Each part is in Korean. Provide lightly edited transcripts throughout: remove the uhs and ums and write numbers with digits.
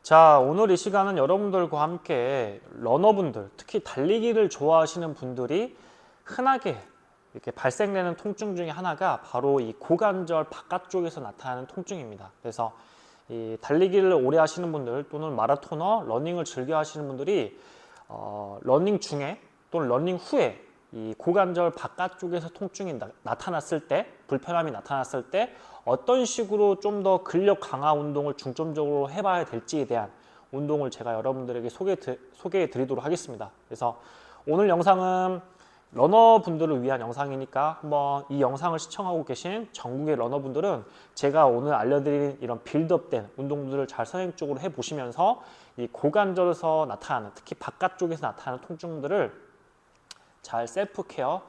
자, 오늘 이 시간은 여러분들과 함께 러너분들, 특히 달리기를 좋아하시는 분들이 흔하게 이렇게 발생되는 통증 중에 하나가 바로 이 고관절 바깥쪽에서 나타나는 통증입니다. 그래서 이 달리기를 오래 하시는 분들 또는 마라토너, 러닝을 즐겨 하시는 분들이 러닝 중에 또는 러닝 후에 이 고관절 바깥쪽에서 통증이 나타났을 때, 불편함이 나타났을 때 어떤 식으로 좀 더 근력 강화 운동을 중점적으로 해봐야 될지에 대한 운동을 제가 여러분들에게 소개해 드리도록 하겠습니다. 그래서 오늘 영상은 러너분들을 위한 영상이니까 한번 이 영상을 시청하고 계신 전국의 러너분들은 제가 오늘 알려드린 이런 빌드업된 운동들을 잘 선행적으로 해보시면서 이 고관절에서 나타나는, 특히 바깥쪽에서 나타나는 통증들을 잘 셀프 케어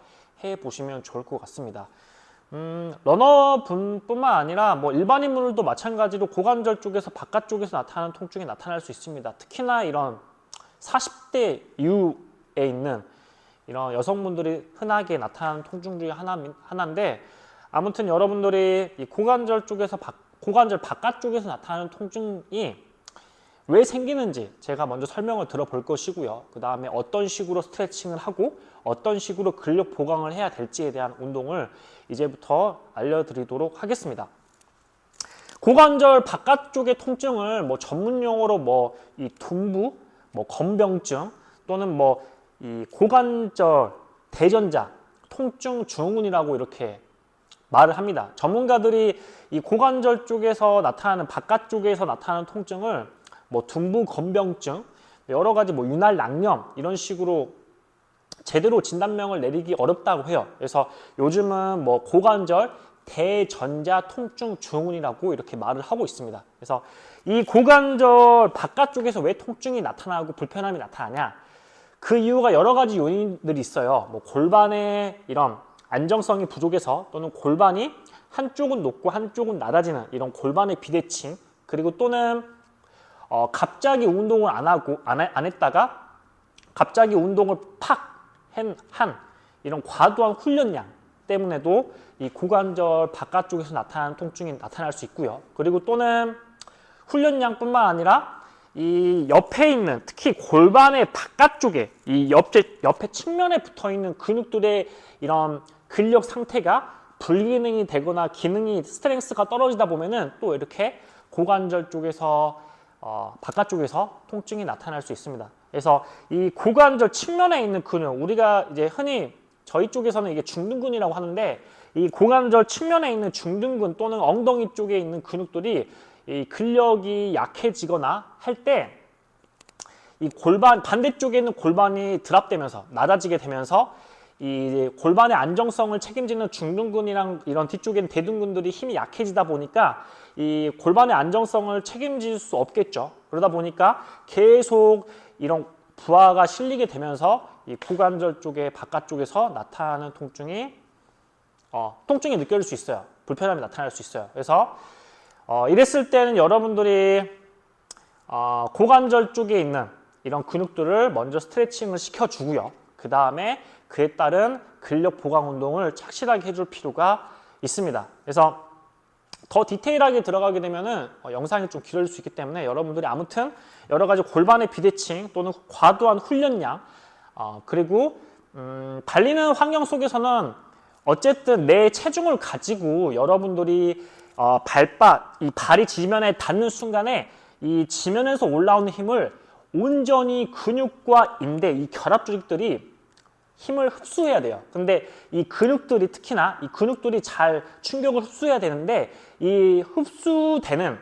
해보시면 좋을 것 같습니다. 러너분뿐만 아니라 뭐 일반인분들도 마찬가지로 고관절 쪽에서 바깥쪽에서 나타나는 통증이 나타날 수 있습니다. 특히나 이런 40대 이후에 있는 이런 여성분들이 흔하게 나타나는 통증 중에 하나인데, 아무튼 여러분들이 이 고관절 바깥쪽에서 나타나는 통증이 왜 생기는지 제가 먼저 설명을 들어볼 것이고요. 그 다음에 어떤 식으로 스트레칭을 하고 어떤 식으로 근력 보강을 해야 될지에 대한 운동을 이제부터 알려드리도록 하겠습니다. 고관절 바깥쪽의 통증을 뭐 전문 용어로 뭐 이 둔부, 뭐 건병증 또는 뭐 이 고관절 대전자 통증 증후군이라고 이렇게 말을 합니다. 전문가들이 이 고관절 쪽에서 나타나는, 바깥쪽에서 나타나는 통증을 뭐 둔부 건병증, 여러 가지 뭐 윤활 낭염 이런 식으로 제대로 진단명을 내리기 어렵다고 해요. 그래서 요즘은 뭐 고관절 대전자 통증 증후군이라고 이렇게 말을 하고 있습니다. 그래서 이 고관절 바깥쪽에서 왜 통증이 나타나고 불편함이 나타나냐? 그 이유가 여러 가지 요인들이 있어요. 뭐 골반의 이런 안정성이 부족해서, 또는 골반이 한쪽은 높고 한쪽은 낮아지는 이런 골반의 비대칭, 그리고 또는 갑자기 운동을 안 했다가 갑자기 운동을 한 이런 과도한 훈련량 때문에도 이 고관절 바깥쪽에서 나타나는 통증이 나타날 수 있고요. 그리고 또는 훈련량뿐만 아니라 이 옆에 있는, 특히 골반의 바깥쪽에 이 옆에 측면에 붙어 있는 근육들의 이런 근력 상태가 불기능이 되거나 기능이, 스트렝스가 떨어지다 보면은 또 이렇게 고관절 쪽에서 바깥쪽에서 통증이 나타날 수 있습니다. 그래서 이 고관절 측면에 있는 근육, 우리가 이제 흔히 저희 쪽에서는 이게 중둔근이라고 하는데, 이 고관절 측면에 있는 중둔근 또는 엉덩이 쪽에 있는 근육들이 이 근력이 약해지거나 할 때 이 골반 반대쪽에 있는 골반이 드랍되면서 낮아지게 되면서 이 골반의 안정성을 책임지는 중둔근이랑 이런 뒤쪽에 있는 대둔근들이 힘이 약해지다 보니까 이 골반의 안정성을 책임질 수 없겠죠. 그러다 보니까 계속 이런 부하가 실리게 되면서 이 고관절 쪽의 바깥쪽에서 나타나는 통증이 느껴질 수 있어요. 불편함이 나타날 수 있어요. 그래서 이랬을 때는 여러분들이 고관절 쪽에 있는 이런 근육들을 먼저 스트레칭을 시켜주고요. 그 다음에 그에 따른 근력 보강 운동을 착실하게 해줄 필요가 있습니다. 그래서 더 디테일하게 들어가게 되면은 영상이 좀 길어질 수 있기 때문에 여러분들이 아무튼 여러 가지 골반의 비대칭 또는 과도한 훈련량, 그리고 달리는 환경 속에서는 어쨌든 내 체중을 가지고 여러분들이 이 발이 지면에 닿는 순간에 이 지면에서 올라오는 힘을 온전히 근육과 인대, 이 결합 조직들이 힘을 흡수해야 돼요. 근데 이 근육들이, 특히나 이 근육들이 잘 충격을 흡수해야 되는데, 이 흡수되는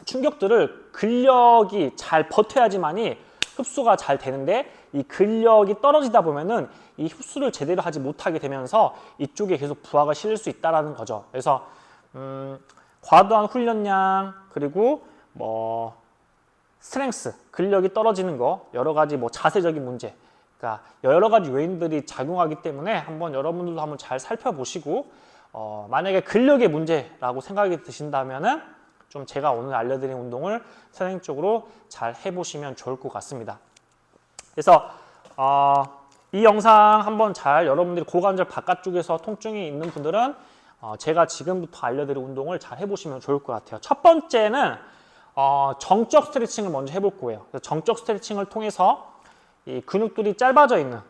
충격들을 근력이 잘 버텨야지만이 흡수가 잘 되는데, 이 근력이 떨어지다 보면은 이 흡수를 제대로 하지 못하게 되면서 이쪽에 계속 부하가 실릴 수 있다라는 거죠. 그래서 과도한 훈련량, 그리고 뭐 스트렝스, 근력이 떨어지는 거, 여러 가지 뭐 자세적인 문제, 그러니까 여러 가지 요인들이 작용하기 때문에 한번 여러분들도 한번 잘 살펴보시고, 만약에 근력의 문제라고 생각이 드신다면은 좀 제가 오늘 알려드린 운동을 선행적으로 잘 해보시면 좋을 것 같습니다. 그래서 이 영상 한번 잘, 여러분들이 고관절 바깥쪽에서 통증이 있는 분들은 제가 지금부터 알려드릴 운동을 잘 해보시면 좋을 것 같아요. 첫 번째는 정적 스트레칭을 먼저 해볼 거예요. 그래서 정적 스트레칭을 통해서 이 근육들이 짧아져 있는,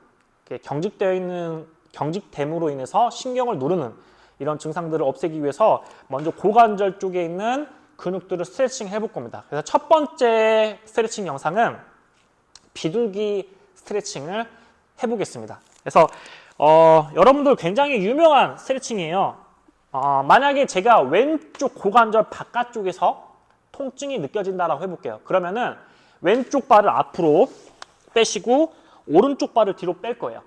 경직되어 있는, 경직됨으로 인해서 신경을 누르는 이런 증상들을 없애기 위해서 먼저 고관절 쪽에 있는 근육들을 스트레칭 해볼 겁니다. 그래서 첫 번째 스트레칭 영상은 비둘기 스트레칭을 해보겠습니다. 그래서 여러분들 굉장히 유명한 스트레칭이에요. 만약에 제가 왼쪽 고관절 바깥쪽에서 통증이 느껴진다라고 해볼게요. 그러면은 왼쪽 발을 앞으로 빼시고 오른쪽 발을 뒤로 뺄 거예요.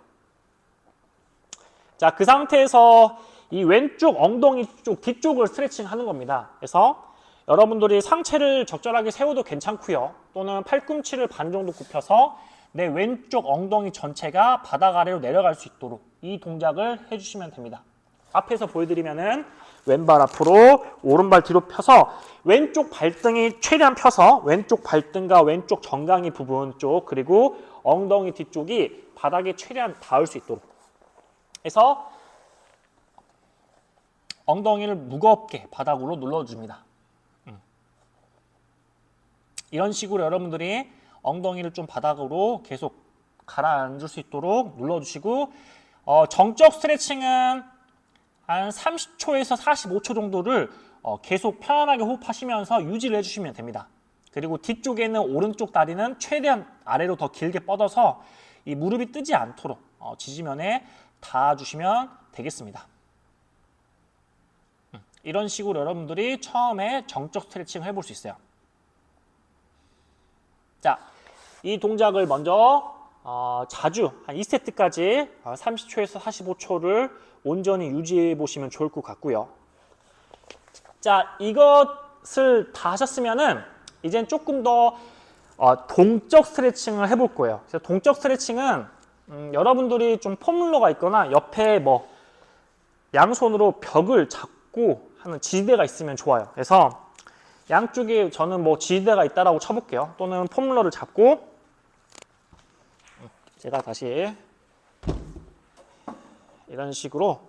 자, 그 상태에서 이 왼쪽 엉덩이 쪽 뒤쪽을 스트레칭 하는 겁니다. 그래서 여러분들이 상체를 적절하게 세워도 괜찮고요. 또는 팔꿈치를 반 정도 굽혀서 내 왼쪽 엉덩이 전체가 바닥 아래로 내려갈 수 있도록 이 동작을 해주시면 됩니다. 앞에서 보여드리면은 왼발 앞으로 오른발 뒤로 펴서 왼쪽 발등이 최대한 펴서 왼쪽 발등과 왼쪽 정강이 부분 쪽 그리고 엉덩이 뒤쪽이 바닥에 최대한 닿을 수 있도록 해서 엉덩이를 무겁게 바닥으로 눌러줍니다. 이런 식으로 여러분들이 엉덩이를 좀 바닥으로 계속 가라앉을 수 있도록 눌러주시고 정적 스트레칭은 한 30초에서 45초 정도를 계속 편안하게 호흡하시면서 유지를 해주시면 됩니다. 그리고 뒤쪽에 있는 오른쪽 다리는 최대한 아래로 더 길게 뻗어서 이 무릎이 뜨지 않도록 지지면에 닿아주시면 되겠습니다. 이런 식으로 여러분들이 처음에 정적 스트레칭을 해볼 수 있어요. 자, 이 동작을 먼저 자주 한 2세트까지 30초에서 45초를 온전히 유지해 보시면 좋을 것 같고요. 자, 이것을 다 하셨으면은 이젠 조금 더 동적 스트레칭을 해볼 거예요. 그래서 동적 스트레칭은 여러분들이 좀 폼롤러가 있거나 옆에 뭐 양손으로 벽을 잡고 하는 지지대가 있으면 좋아요. 그래서 양쪽에 저는 뭐 지지대가 있다라고 쳐볼게요. 또는 폼롤러를 잡고 제가 다시 이런 식으로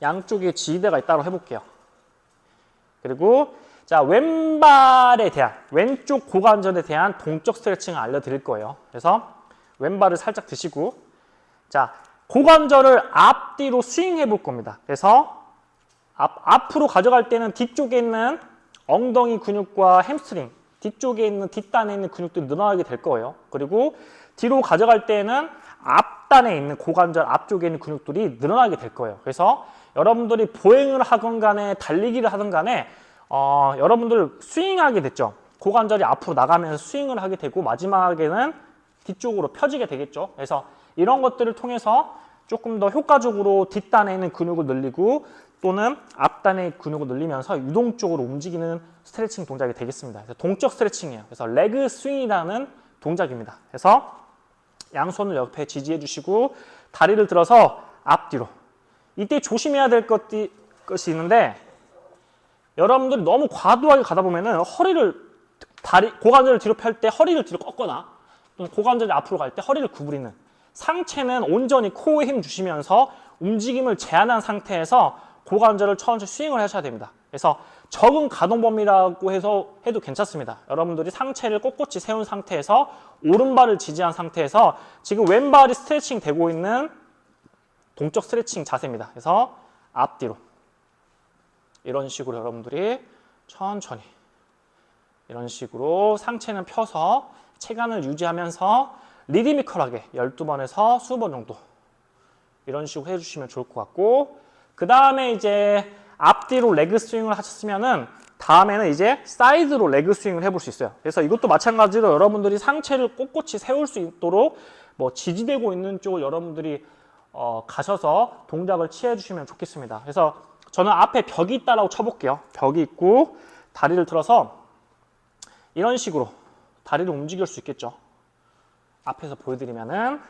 양쪽에 지지대가 있다고 해볼게요. 그리고 자, 왼발에 대한 왼쪽 고관절에 대한 동적 스트레칭을 알려드릴 거예요. 그래서 왼발을 살짝 드시고 자, 고관절을 앞뒤로 스윙해 볼 겁니다. 그래서 앞으로 가져갈 때는 뒤쪽에 있는 엉덩이 근육과 햄스트링, 뒤쪽에 있는 뒷단에 있는 근육들이 늘어나게 될 거예요. 그리고 뒤로 가져갈 때는 앞단에 있는 고관절 앞쪽에 있는 근육들이 늘어나게 될 거예요. 그래서 여러분들이 보행을 하건 간에 달리기를 하든 간에 여러분들 스윙하게 됐죠. 고관절이 앞으로 나가면서 스윙을 하게 되고 마지막에는 뒤쪽으로 펴지게 되겠죠. 그래서 이런 것들을 통해서 조금 더 효과적으로 뒷단에 있는 근육을 늘리고 또는 앞단의 근육을 늘리면서 유동적으로 움직이는 스트레칭 동작이 되겠습니다. 그래서 동적 스트레칭이에요. 그래서 레그 스윙이라는 동작입니다. 그래서 양손을 옆에 지지해 주시고 다리를 들어서 앞뒤로. 이때 조심해야 될 것이 있는데 여러분들이 너무 과도하게 가다 보면은 고관절을 뒤로 펼 때 허리를 뒤로 꺾거나 또는 고관절이 앞으로 갈 때 허리를 구부리는 상체는 온전히 코어에 힘 주시면서 움직임을 제한한 상태에서 고관절을 천천히 스윙을 하셔야 됩니다. 그래서 적은 가동 범위라고 해도 괜찮습니다. 여러분들이 상체를 꼿꼿이 세운 상태에서 오른발을 지지한 상태에서 지금 왼발이 스트레칭 되고 있는 동적 스트레칭 자세입니다. 그래서 앞뒤로 이런 식으로 여러분들이 천천히 이런 식으로 상체는 펴서 체간을 유지하면서 리드미컬하게 12번에서 20번 정도 이런 식으로 해주시면 좋을 것 같고 그 다음에 이제 앞뒤로 레그 스윙을 하셨으면은 다음에는 이제 사이드로 레그 스윙을 해볼 수 있어요. 그래서 이것도 마찬가지로 여러분들이 상체를 꼿꼿이 세울 수 있도록 뭐 지지되고 있는 쪽을 여러분들이 가셔서 동작을 취해 주시면 좋겠습니다. 그래서 저는 앞에 벽이 있다라고 쳐볼게요. 벽이 있고 다리를 들어서 이런 식으로 다리를 움직일 수 있겠죠. 앞에서 보여드리면은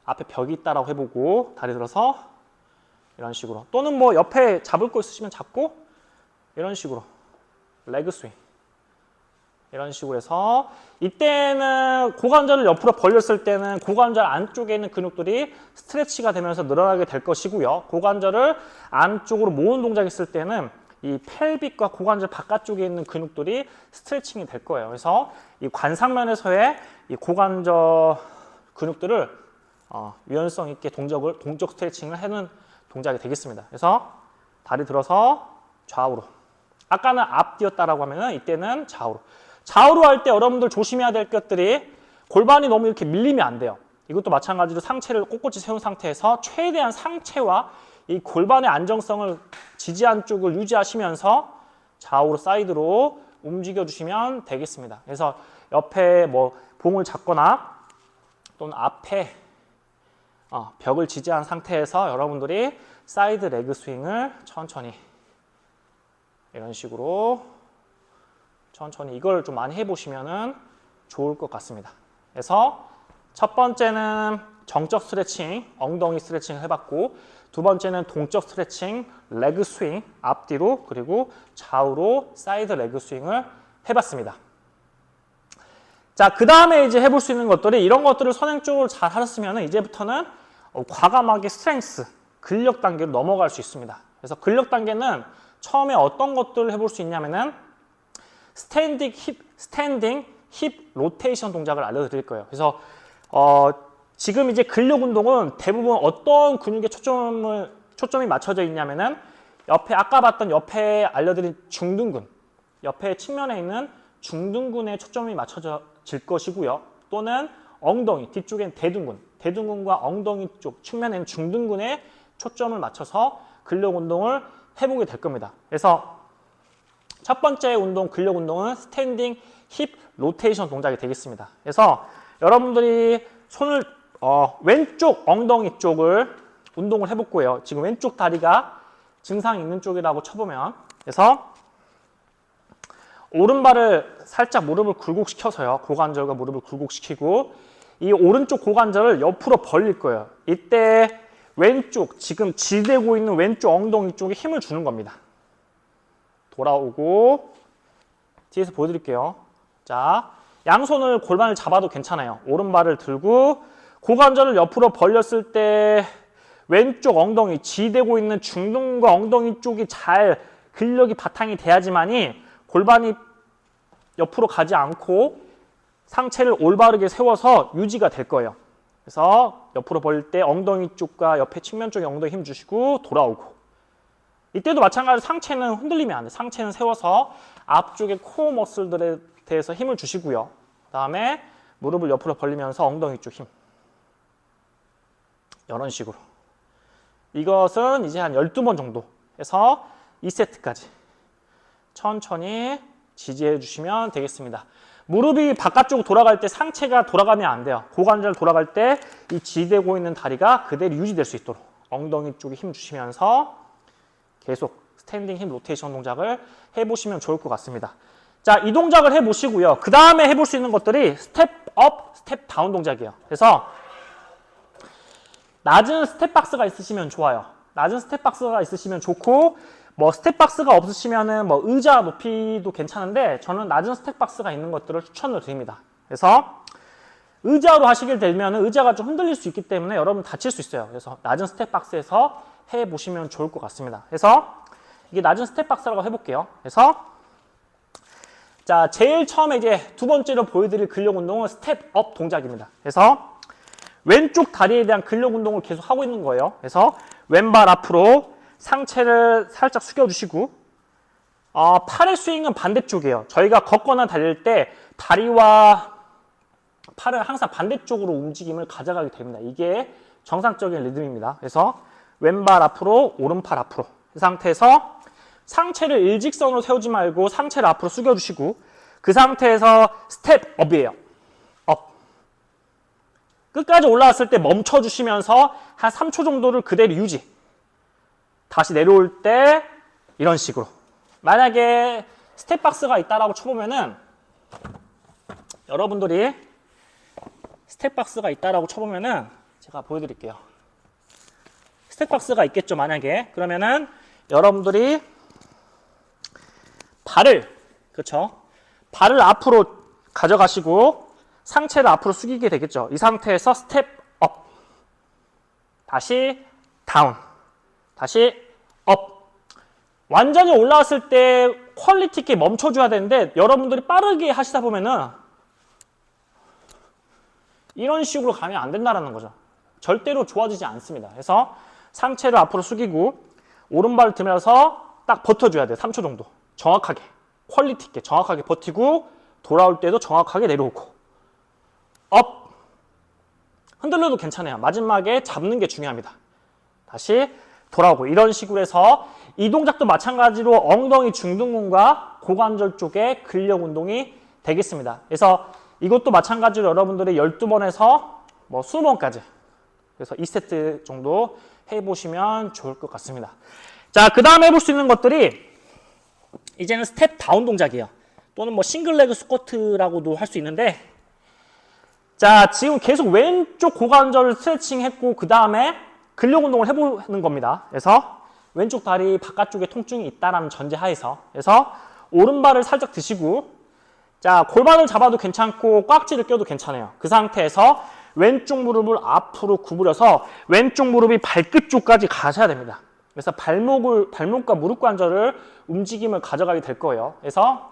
앞에 벽이 있다라고 해보고 다리 들어서 이런 식으로 또는 뭐 옆에 잡을 거 있으시면 잡고 이런 식으로 레그 스윙 이런 식으로 해서 이때는 고관절을 옆으로 벌렸을 때는 고관절 안쪽에 있는 근육들이 스트레치가 되면서 늘어나게 될 것이고요. 고관절을 안쪽으로 모은 동작이 있을 때는 이 펠빅과 고관절 바깥쪽에 있는 근육들이 스트레칭이 될 거예요. 그래서 이 관상면에서의 이 고관절 근육들을 유연성 있게 동적 스트레칭을 해는 동작이 되겠습니다. 그래서 다리 들어서 좌우로. 아까는 앞뒤였다라고 하면은 이때는 좌우로. 좌우로 할 때 여러분들 조심해야 될 것들이 골반이 너무 이렇게 밀리면 안 돼요. 이것도 마찬가지로 상체를 꼿꼿이 세운 상태에서 최대한 상체와 이 골반의 안정성을 지지한 쪽을 유지하시면서 좌우로 사이드로 움직여 주시면 되겠습니다. 그래서 옆에 뭐 봉을 잡거나 또는 앞에 벽을 지지한 상태에서 여러분들이 사이드 레그 스윙을 천천히 이런 식으로 천천히 이걸 좀 많이 해보시면 좋을 것 같습니다. 그래서 첫 번째는 정적 스트레칭, 엉덩이 스트레칭을 해봤고 두 번째는 동적 스트레칭, 레그 스윙, 앞뒤로 그리고 좌우로 사이드 레그 스윙을 해봤습니다. 자, 그 다음에 이제 해볼 수 있는 것들이 이런 것들을 선행적으로 잘 하셨으면 이제부터는 과감하게 스트렝스, 근력 단계로 넘어갈 수 있습니다. 그래서 근력 단계는 처음에 어떤 것들을 해볼 수 있냐면은 스탠딩 힙 로테이션 동작을 알려드릴 거예요. 그래서 지금 이제 근력 운동은 대부분 어떤 근육에 초점이 맞춰져 있냐면은 옆에 아까 봤던 옆에 알려드린 중둔근, 옆에 측면에 있는 중둔근에 초점이 맞춰질 것이고요. 또는 엉덩이, 뒤쪽엔 대둔근, 대둔근과 엉덩이 쪽 측면에는 중둔근에 초점을 맞춰서 근력 운동을 해보게 될 겁니다. 그래서 첫 번째 운동, 근력 운동은 스탠딩 힙 로테이션 동작이 되겠습니다. 그래서 여러분들이 손을 왼쪽 엉덩이 쪽을 운동을 해볼 거예요. 지금 왼쪽 다리가 증상이 있는 쪽이라고 쳐보면, 그래서 오른발을 살짝 무릎을 굴곡시켜서요. 고관절과 무릎을 굴곡시키고 이 오른쪽 고관절을 옆으로 벌릴 거예요. 이때 왼쪽, 지금 지대고 있는 왼쪽 엉덩이 쪽에 힘을 주는 겁니다. 돌아오고 뒤에서 보여드릴게요. 자, 양손을 골반을 잡아도 괜찮아요. 오른발을 들고 고관절을 옆으로 벌렸을 때 왼쪽 엉덩이, 지대고 있는 중둔과 엉덩이 쪽이 잘 근력이 바탕이 돼야지만이 골반이 옆으로 가지 않고 상체를 올바르게 세워서 유지가 될 거예요. 그래서 옆으로 벌릴 때 엉덩이 쪽과 옆에 측면 쪽에 엉덩이 힘 주시고 돌아오고 이때도 마찬가지로 상체는 흔들리면 안 돼요. 상체는 세워서 앞쪽의 코어 머슬들에 대해서 힘을 주시고요. 그 다음에 무릎을 옆으로 벌리면서 엉덩이 쪽 힘. 이런 식으로. 이것은 이제 한 12번 정도 해서 2세트까지 천천히 지지해 주시면 되겠습니다. 무릎이 바깥쪽으로 돌아갈 때 상체가 돌아가면 안 돼요. 고관절 돌아갈 때 이 지대고 있는 다리가 그대로 유지될 수 있도록 엉덩이 쪽에 힘 주시면서 계속 스탠딩 힙 로테이션 동작을 해보시면 좋을 것 같습니다. 자, 이 동작을 해보시고요. 그 다음에 해볼 수 있는 것들이 스텝 업, 스텝 다운 동작이에요. 그래서 낮은 스텝 박스가 있으시면 좋아요. 낮은 스텝 박스가 있으시면 좋고 뭐 스텝 박스가 없으시면은 뭐 의자 높이도 괜찮은데 저는 낮은 스텝 박스가 있는 것들을 추천을 드립니다. 그래서 의자로 하시게 되면 의자가 좀 흔들릴 수 있기 때문에 여러분 다칠 수 있어요. 그래서 낮은 스텝 박스에서 해보시면 좋을 것 같습니다. 그래서 이게 낮은 스텝 박스라고 해볼게요. 그래서 자, 제일 처음에 이제 두 번째로 보여드릴 근력 운동은 스텝 업 동작입니다. 그래서 왼쪽 다리에 대한 근력 운동을 계속 하고 있는 거예요. 그래서 왼발 앞으로 상체를 살짝 숙여주시고 팔의 스윙은 반대쪽이에요. 저희가 걷거나 달릴 때 다리와 팔을 항상 반대쪽으로 움직임을 가져가게 됩니다. 이게 정상적인 리듬입니다. 그래서 왼발 앞으로 오른팔 앞으로 이 상태에서 상체를 일직선으로 세우지 말고 상체를 앞으로 숙여주시고 그 상태에서 스텝 업이에요. 업. 끝까지 올라왔을 때 멈춰주시면서 한 3초 정도를 그대로 유지. 다시 내려올 때 이런 식으로. 만약에 스텝 박스가 있다라고 쳐보면은 여러분들이 스텝 박스가 있다라고 쳐보면은 제가 보여드릴게요. 스텝 박스가 있겠죠, 만약에. 그러면은 여러분들이 그렇죠? 발을 앞으로 가져가시고 상체를 앞으로 숙이게 되겠죠. 이 상태에서 스텝 업. 다시 다운. 다시 업. 완전히 올라왔을 때 퀄리티 있게 멈춰줘야 되는데 여러분들이 빠르게 하시다 보면은 이런 식으로 가면 안 된다는 거죠. 절대로 좋아지지 않습니다. 그래서 상체를 앞으로 숙이고 오른발을 들면서 딱 버텨줘야 돼요. 3초 정도. 정확하게. 퀄리티 있게 정확하게 버티고 돌아올 때도 정확하게 내려오고 업! 흔들려도 괜찮아요. 마지막에 잡는 게 중요합니다. 다시 돌아오고 이런 식으로 해서 이 동작도 마찬가지로 엉덩이 중둔근과 고관절 쪽에 근력 운동이 되겠습니다. 그래서 이것도 마찬가지로 여러분들이 12번에서 뭐 20번까지 그래서 2세트 정도 해보시면 좋을 것 같습니다. 자, 그 다음에 해볼 수 있는 것들이 이제는 스텝 다운 동작이에요. 또는 뭐 싱글레그 스쿼트라고도 할 수 있는데 자, 지금 계속 왼쪽 고관절을 스트레칭 했고 그 다음에 근력 운동을 해보는 겁니다. 그래서 왼쪽 다리 바깥쪽에 통증이 있다라는 전제 하에서 그래서 오른발을 살짝 드시고 자, 골반을 잡아도 괜찮고 꽉지를 껴도 괜찮아요. 그 상태에서 왼쪽 무릎을 앞으로 구부려서 왼쪽 무릎이 발끝 쪽까지 가셔야 됩니다. 그래서 발목과 무릎 관절을 움직임을 가져가게 될 거예요. 그래서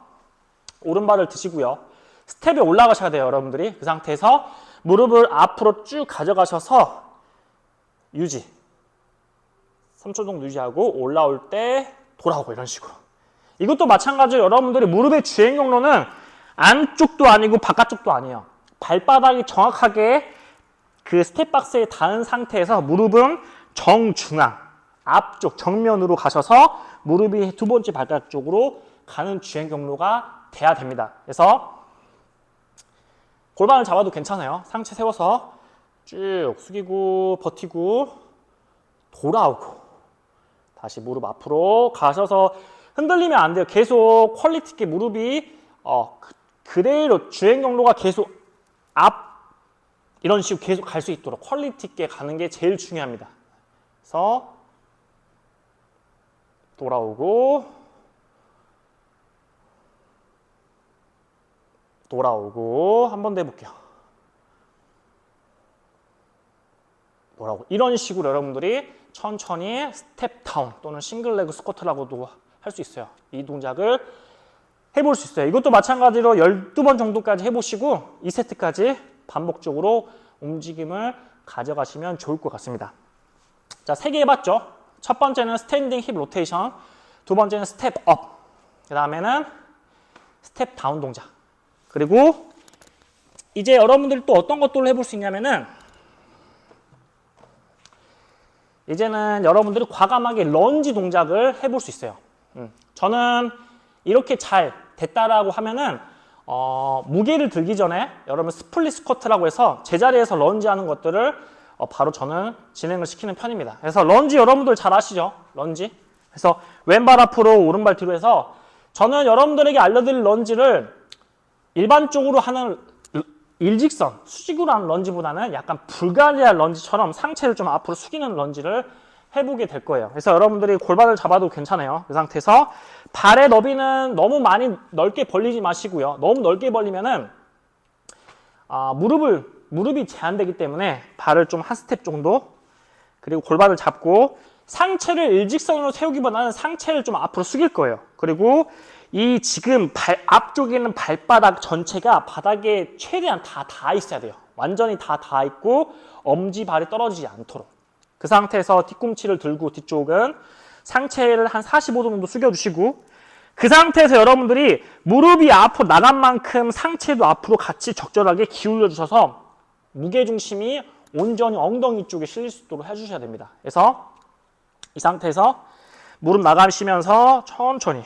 오른발을 드시고요. 스텝에 올라가셔야 돼요, 여러분들이. 그 상태에서 무릎을 앞으로 쭉 가져가셔서 유지. 3초 정도 유지하고 올라올 때 돌아오고 이런 식으로. 이것도 마찬가지로 여러분들이 무릎의 주행 경로는 안쪽도 아니고 바깥쪽도 아니에요. 발바닥이 정확하게 그 스텝 박스에 닿은 상태에서 무릎은 정중앙, 앞쪽 정면으로 가셔서 무릎이 두 번째 발가락 쪽으로 가는 주행 경로가 돼야 됩니다. 그래서 골반을 잡아도 괜찮아요. 상체 세워서 쭉 숙이고 버티고 돌아오고 다시 무릎 앞으로 가셔서 흔들리면 안 돼요. 계속 퀄리티 있게 무릎이 그대로 주행 경로가 계속 앞 이런 식으로 계속 갈 수 있도록 퀄리티 있게 가는 게 제일 중요합니다. 그래서 돌아오고 한 번 더 해볼게요. 돌아오고 이런 식으로 여러분들이 천천히 스텝 다운 또는 싱글레그 스쿼트라고도 할 수 있어요. 이 동작을 해볼 수 있어요. 이것도 마찬가지로 12번 정도까지 해보시고 2세트까지 반복적으로 움직임을 가져가시면 좋을 것 같습니다. 자, 3개 해봤죠? 첫 번째는 스탠딩 힙 로테이션, 두 번째는 스텝 업, 그 다음에는 스텝 다운 동작. 그리고 이제 여러분들이 또 어떤 것들을 해볼 수 있냐면은 이제는 여러분들이 과감하게 런지 동작을 해볼 수 있어요. 저는 이렇게 잘 됐다라고 하면은 무게를 들기 전에 여러분 스플릿 스쿼트라고 해서 제자리에서 런지하는 것들을 바로 저는 진행을 시키는 편입니다. 그래서 런지 여러분들 잘 아시죠? 런지. 그래서 왼발 앞으로 오른발 뒤로 해서 저는 여러분들에게 알려드릴 런지를 일반적으로 하는 일직선, 수직으로 하는 런지보다는 약간 불가리아 런지처럼 상체를 좀 앞으로 숙이는 런지를 해보게 될 거예요. 그래서 여러분들이 골반을 잡아도 괜찮아요. 그 상태에서 발의 너비는 너무 많이 넓게 벌리지 마시고요. 너무 넓게 벌리면은 무릎이 제한되기 때문에 발을 좀 한 스텝 정도 그리고 골반을 잡고 상체를 일직선으로 세우기보다는 상체를 좀 앞으로 숙일 거예요. 그리고 이 지금 앞쪽에 있는 발바닥 전체가 바닥에 최대한 다 닿아 있어야 돼요. 완전히 다 닿아 있고 엄지발이 떨어지지 않도록. 그 상태에서 뒤꿈치를 들고 뒤쪽은 상체를 한 45도 정도 숙여주시고 그 상태에서 여러분들이 무릎이 앞으로 나간 만큼 상체도 앞으로 같이 적절하게 기울여 주셔서 무게중심이 온전히 엉덩이 쪽에 실릴 수 있도록 해주셔야 됩니다. 그래서 이 상태에서 무릎 나가시면서 천천히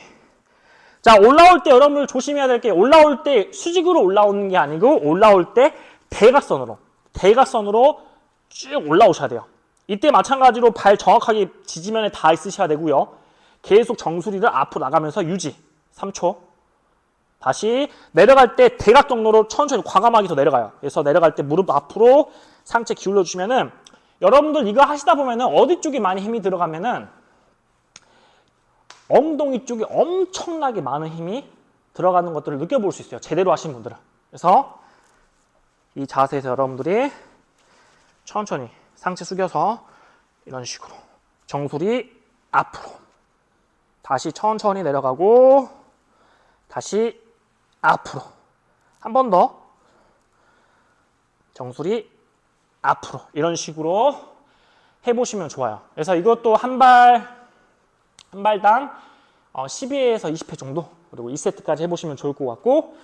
자, 올라올 때 여러분들 조심해야 될 게 올라올 때 수직으로 올라오는 게 아니고 올라올 때 대각선으로 쭉 올라오셔야 돼요. 이때 마찬가지로 발 정확하게 지지면에 다 있으셔야 되고요. 계속 정수리를 앞으로 나가면서 유지 3초. 다시 내려갈 때 대각 경로로 천천히 과감하게 더 내려가요. 그래서 내려갈 때 무릎 앞으로 상체 기울여 주시면은 여러분들 이거 하시다 보면은 어디 쪽에 많이 힘이 들어가면은 엉덩이 쪽에 엄청나게 많은 힘이 들어가는 것들을 느껴볼 수 있어요. 제대로 하신 분들은. 그래서 이 자세에서 여러분들이 천천히 상체 숙여서 이런 식으로 정수리 앞으로 다시 천천히 내려가고 다시 앞으로 한 번 더 정수리 앞으로 이런 식으로 해보시면 좋아요. 그래서 이것도 한 발당 12회에서 20회 정도 그리고 2세트까지 해보시면 좋을 것 같고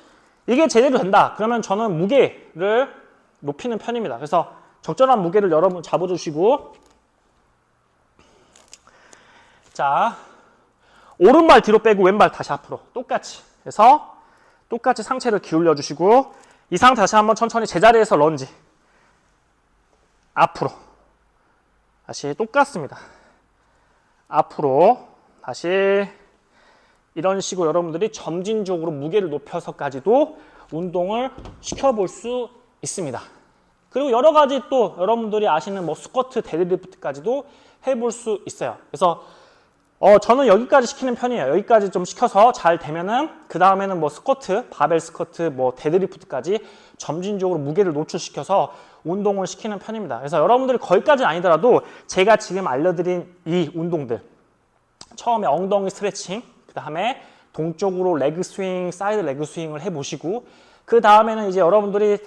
이게 제대로 된다 그러면 저는 무게를 높이는 편입니다. 그래서 적절한 무게를 여러분 잡아주시고 자 오른발 뒤로 빼고 왼발 다시 앞으로 똑같이 해서 똑같이 상체를 기울여 주시고 이 상태 다시 한번 천천히 제자리에서 런지 앞으로 다시 똑같습니다. 앞으로 다시 이런 식으로 여러분들이 점진적으로 무게를 높여서까지도 운동을 시켜볼 수 있습니다. 그리고 여러 가지 또 여러분들이 아시는 뭐 스쿼트, 데드리프트까지도 해볼 수 있어요. 그래서 저는 여기까지 시키는 편이에요. 여기까지 좀 시켜서 잘 되면은 그 다음에는 뭐 스쿼트, 바벨 스쿼트, 뭐 데드리프트까지 점진적으로 무게를 노출시켜서 운동을 시키는 편입니다. 그래서 여러분들이 거기까지는 아니더라도 제가 지금 알려드린 이 운동들 처음에 엉덩이 스트레칭, 그 다음에 동쪽으로 레그 스윙, 사이드 레그 스윙을 해보시고 그 다음에는 이제 여러분들이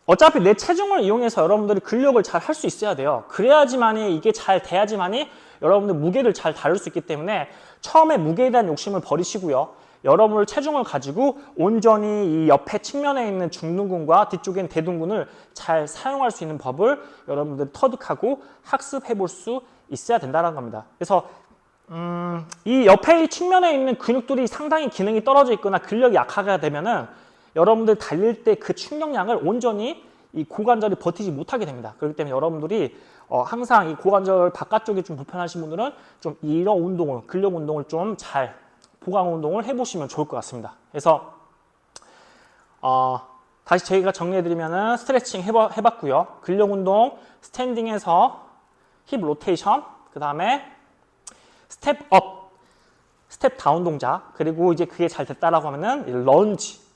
어차피 내 체중을 이용해서 여러분들이 근력을 잘 할 수 있어야 돼요. 그래야지만이 이게 잘 돼야지만이 여러분들 무게를 잘 다룰 수 있기 때문에 처음에 무게에 대한 욕심을 버리시고요. 여러분들 체중을 가지고 온전히 이 옆에 측면에 있는 중둔근과 뒤쪽에 있는 대둔근을 잘 사용할 수 있는 법을 여러분들이 터득하고 학습해 볼 수 있어야 된다는 겁니다. 그래서 이 옆에 측면에 있는 근육들이 상당히 기능이 떨어져 있거나 근력이 약하게 되면은 여러분들 달릴 때 그 충격량을 온전히 이 고관절이 버티지 못하게 됩니다. 그렇기 때문에 여러분들이 항상 이 고관절 바깥쪽이 좀 불편하신 분들은 좀 이런 운동을, 근력 운동을 좀 잘 보강 운동을 해보시면 좋을 것 같습니다. 그래서 다시 저희가 정리해드리면은 스트레칭 해봤고요. 근력 운동, 스탠딩에서 힙 로테이션, 그 다음에 스텝 업, 스텝 다운 동작, 그리고 이제 그게 잘 됐다라고 하면은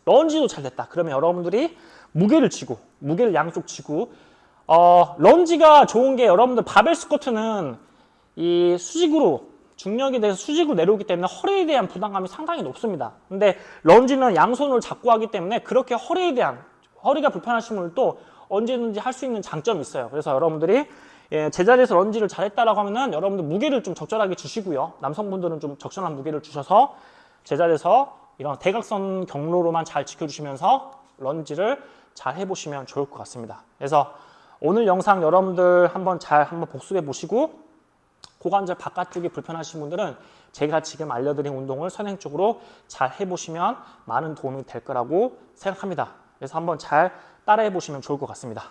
런지도 잘 됐다. 그러면 여러분들이 무게를 쥐고, 무게를 양쪽 쥐고, 런지가 좋은 게 여러분들 바벨 스쿼트는 이 수직으로, 중력에 대해서 수직으로 내려오기 때문에 허리에 대한 부담감이 상당히 높습니다. 근데 런지는 양손을 잡고 하기 때문에 그렇게 허리가 불편하신 분들도 언제든지 할 수 있는 장점이 있어요. 그래서 여러분들이 제자리에서 런지를 잘했다라고 하면은 여러분들 무게를 좀 적절하게 주시고요. 남성분들은 좀 적절한 무게를 주셔서 제자리에서 이런 대각선 경로로만 잘 지켜주시면서 런지를 잘 해보시면 좋을 것 같습니다. 그래서 오늘 영상 여러분들 한번 복습해 보시고 고관절 바깥쪽이 불편하신 분들은 제가 지금 알려드린 운동을 선행적으로 잘 해보시면 많은 도움이 될 거라고 생각합니다. 그래서 한번 잘 따라해 보시면 좋을 것 같습니다.